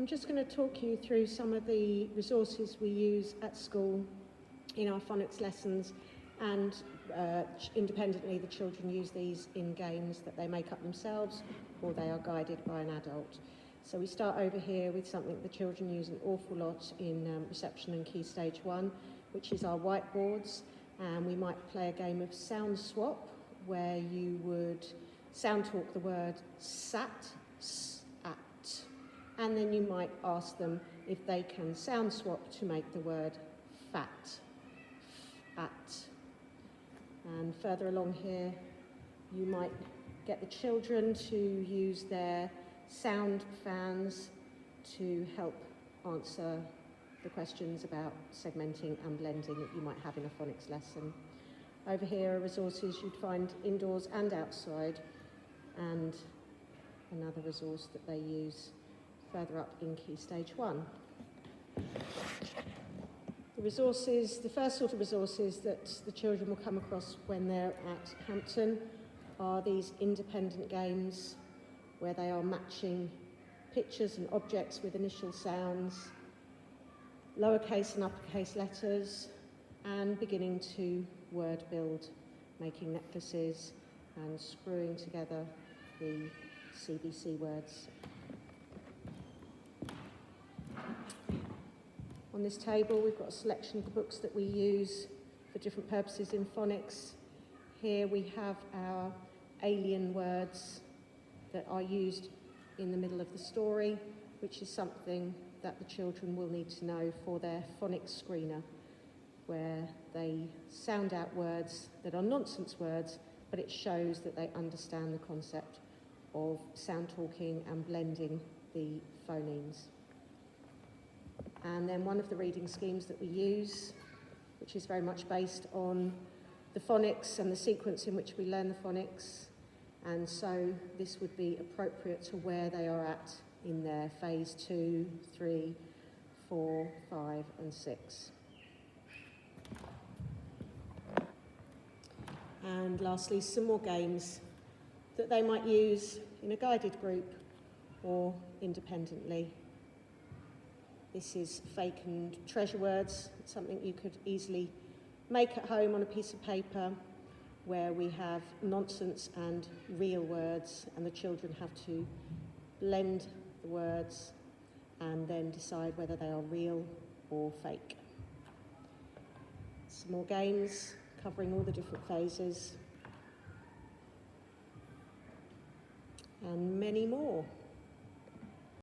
I'm just going to talk you through some of the resources we use at school in our phonics lessons, and independently the children use these in games that they make up themselves or they are guided by an adult. So we start over here with something the children use an awful lot in reception and Key Stage 1, which is our whiteboards, and we might play a game of sound swap where you would sound talk the word sat, s-at, and then you might ask them if they can sound swap to make the word fat, f-at. And further along here, you might get the children to use their sound fans to help answer the questions about segmenting and blending that you might have in a phonics lesson. Over here are resources you'd find indoors and outside, and another resource that they use further up in Key Stage 1. The first sort of resources that the children will come across when they're at Hampton are these independent games where they are matching pictures and objects with initial sounds, lowercase and uppercase letters, and beginning to word build, making necklaces and screwing together the CBC words. On this table we've got a selection of the books that we use for different purposes in phonics. Here we have our alien words that are used in the middle of the story, which is something that the children will need to know for their phonics screener, where they sound out words that are nonsense words, but it shows that they understand the concept of sound talking and blending the phonemes. And then one of the reading schemes that we use, which is very much based on the phonics and the sequence in which we learn the phonics, and so this would be appropriate to where they are at in their phase 2, 3, 4, 5 and 6. And lastly, some more games that they might use in a guided group or independently. This is fake and treasure words. It's something you could easily make at home on a piece of paper, where we have nonsense and real words, and the children have to blend the words and then decide whether they are real or fake. Some more games covering all the different phases, and many more.